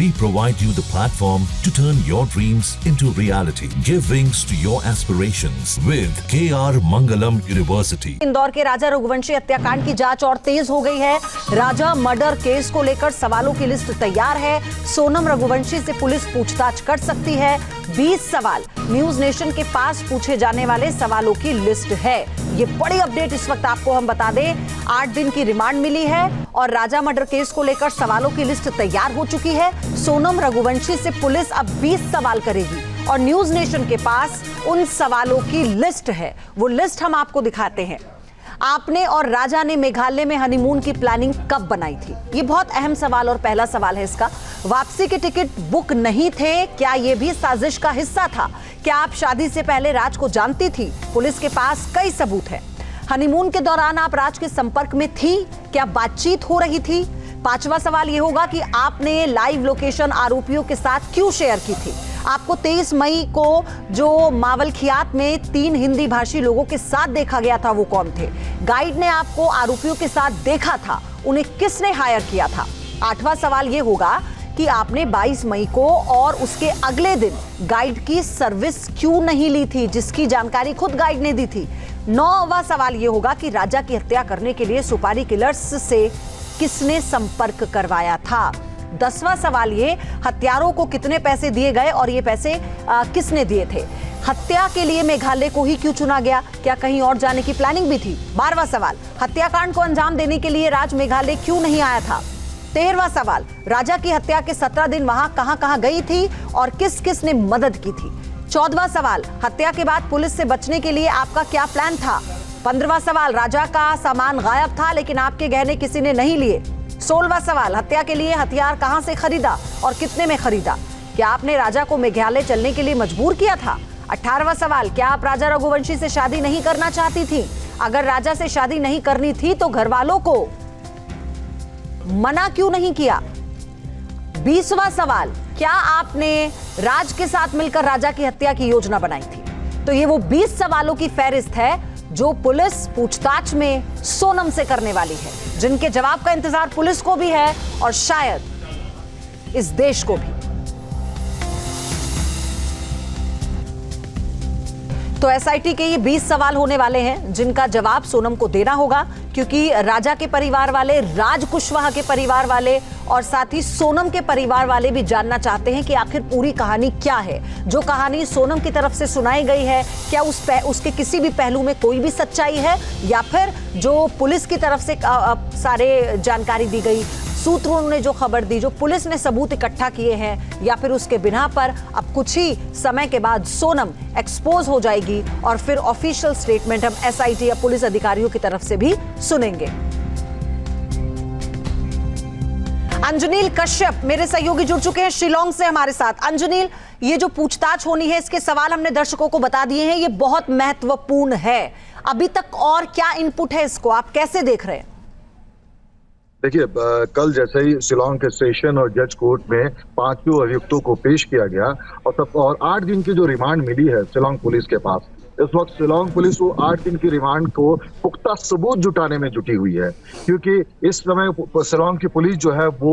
We provide you the platform to turn your dreams into reality. Give wings to your aspirations with KR Mangalam University. Indore के राजा रघुवंशी हत्याकांड की जांच और तेज हो गई है। राजा मर्डर केस को लेकर सवालों की लिस्ट तैयार है। सोनम रघुवंशी से पुलिस पूछताछ कर सकती है। 20 सवाल न्यूज नेशन के पास पूछे जाने वाले सवालों की लिस्ट है। ये बड़ी अपडेट इस वक्त आपको हम बता दें। 8 दिन की रिमांड मिली है और राजा मर्डर केस को लेकर सवालों की लिस्ट तैयार हो चुकी है। सोनम रघुवंशी से पुलिस अब 20 सवाल करेगी और न्यूज नेशन के पास उन सवालों की लिस्ट है। वो लिस्ट हम आपको दिखाते हैं। आपने और राजा ने मेघालय में हनीमून की प्लानिंग कब बनाई थी? ये बहुत अहम सवाल और पहला सवाल है इसका। वापसी के टिकट बुक नहीं थे, क्या ये भी साजिश का हिस्सा था? क्या आप शादी से पहले राज को जानती थी? पुलिस के पास कई सबूत है। हनीमून के दौरान आप राज के संपर्क में थी? क्या बातचीत हो रही थी? 5वां सवाल ये होगा कि आपने लाइव लोकेशन आरोपियों के साथ क्यों शेयर की थी? आपको 23 मई को जो मावलखियात में 3 हिंदी भाषी लोगों के साथ देखा गया था, वो कौन थे? गाइड ने आपको आरोपियों के साथ देखा था, उन्हें किसने हायर किया था? 8वां सवाल ये होगा कि आपने 22 मई को और उसके अगले दिन गाइड की सर्विस क्यों नहीं ली थी, जिसकी जानकारी खुद गाइड ने दी थी? 9वां सवाल ये होगा कि राजा की हत्या करने के लिए सुपारी किलर्स से किसने संपर्क करवाया था? 10वां सवाल ये, हत्यारों को कितने पैसे दिए गए और ये पैसे किसने दिए थे? हत्या के लिए मेघालय को ही क्यों चुना गया? क्या कहीं और जाने की प्लानिंग भी थी? 12वां सवाल, हत्याकांड को अंजाम देने के लिए राज मेघालय क्यों नहीं आया था? 13वां सवाल, राजा की हत्या के 17 दिन वहां कहां गई थी और किस किस ने मदद की थी? 14वां सवाल, हत्या के बाद पुलिस से बचने के लिए आपका क्या प्लान था? 15वां सवाल, राजा का सामान गायब था लेकिन आपके गहने किसी ने नहीं लिए। 16वां सवाल, हत्या के लिए हथियार कहां से खरीदा और कितने में खरीदा? क्या आपने राजा को मेघालय चलने के लिए मजबूर किया था? 18वां सवाल, क्या आप राजा रघुवंशी से शादी नहीं करना चाहती थी? अगर राजा से शादी नहीं करनी थी तो घर वालों को मना क्यों नहीं किया? 20वां सवाल, क्या आपने राज के साथ मिलकर राजा की हत्या की योजना बनाई थी? तो ये वो 20 सवालों की फहरिस्त है जो पुलिस पूछताछ में सोनम से करने वाली है, जिनके जवाब का इंतजार पुलिस को भी है और शायद इस देश को भी। तो एसआईटी के ये 20 सवाल होने वाले हैं जिनका जवाब सोनम को देना होगा, क्योंकि राजा के परिवार वाले, राज कुशवाहा के परिवार वाले और साथ ही सोनम के परिवार वाले भी जानना चाहते हैं कि आखिर पूरी कहानी क्या है। जो कहानी सोनम की तरफ से सुनाई गई है, क्या उसके किसी भी पहलू में कोई भी सच्चाई है, या फिर जो पुलिस की तरफ से सारे जानकारी दी गई, सूत्रों ने जो खबर दी, जो पुलिस ने सबूत इकट्ठा किए हैं, या फिर उसके बिना पर अब कुछ ही समय के बाद सोनम एक्सपोज हो जाएगी और फिर ऑफिशियल स्टेटमेंट हम एसआईटी या पुलिस अधिकारियों की तरफ से भी सुनेंगे। अंजनील कश्यप मेरे सहयोगी जुड़ चुके हैं शिलोंग से हमारे साथ। अंजनील, ये जो पूछताछ होनी है, इसके सवाल हमने दर्शकों को बता दिए हैं, ये बहुत महत्वपूर्ण है। अभी तक और क्या इनपुट है, इसको आप कैसे देख रहे हैं? देखिए, कल जैसे ही शिलोंग के सेशन और जज कोर्ट में 5 अभियुक्तों को पेश किया गया और 8 दिन की जो रिमांड मिली है शिलोंग पुलिस के पास, इस वक्त शिलोंग पुलिस वो 8 दिन की रिमांड को पुख्ता सबूत जुटाने में जुटी हुई है, क्योंकि इस समय शिलोंग की पुलिस जो है वो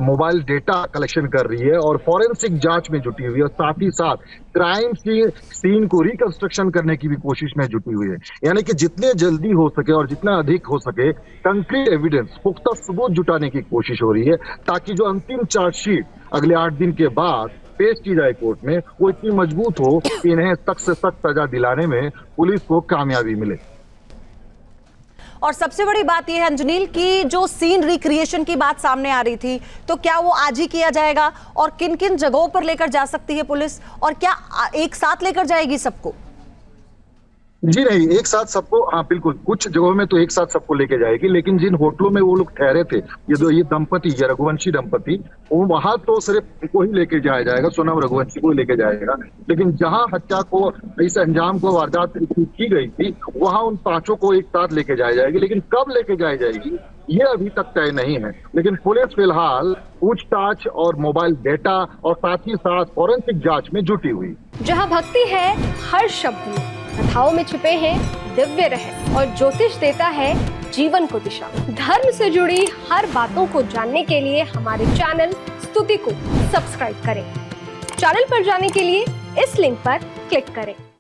मोबाइल डेटा कलेक्शन कर रही है और फॉरेंसिक जांच में जुटी हुई है और साथ ही साथ क्राइम की सीन को रिकंस्ट्रक्शन करने की भी कोशिश में जुटी हुई है। यानी कि जितने जल्दी हो सके और जितना अधिक हो सके कंक्रीट एविडेंस, पुख्ता सबूत जुटाने की कोशिश हो रही है, ताकि जो अंतिम चार्जशीट अगले 8 दिन के बाद पेश की जाए कोर्ट में, वो इतनी मजबूत हो कि इन्हें सख्त से सख्त सजा दिलाने में पुलिस को कामयाबी मिले। और सबसे बड़ी बात यह है अंजनील कि जो सीन रिक्रिएशन की बात सामने आ रही थी, तो क्या वो आज ही किया जाएगा और किन किन जगहों पर लेकर जा सकती है पुलिस, और क्या एक साथ लेकर जाएगी सबको? जी नहीं, एक साथ सबको, हाँ बिल्कुल, कुछ जगहों में तो एक साथ सबको लेके जाएगी, लेकिन जिन होटलों में वो लोग ठहरे थे, ये दंपति, ये रघुवंशी दंपति, वो वहां तो सिर्फ उनको ही लेके जाया जाएगा, सोनम रघुवंशी को लेके जाएगा, लेकिन जहां हत्या को, इस अंजाम को, वारदात की गई थी, वहां उन 5 को एक साथ लेके जाया जाएगी। लेकिन कब लेके जाई जाएगी ये अभी तक तय नहीं है, लेकिन पुलिस फिलहाल पूछताछ और मोबाइल डेटा और साथ ही साथ फॉरेंसिक जांच में जुटी हुई। जहां भक्ति है हर शब्द में, कथाओं में छुपे हैं दिव्य रहस्य और ज्योतिष देता है जीवन को दिशा। धर्म से जुड़ी हर बातों को जानने के लिए हमारे चैनल प्रस्तुति को सब्सक्राइब करें। चैनल पर जाने के लिए इस लिंक पर क्लिक करें।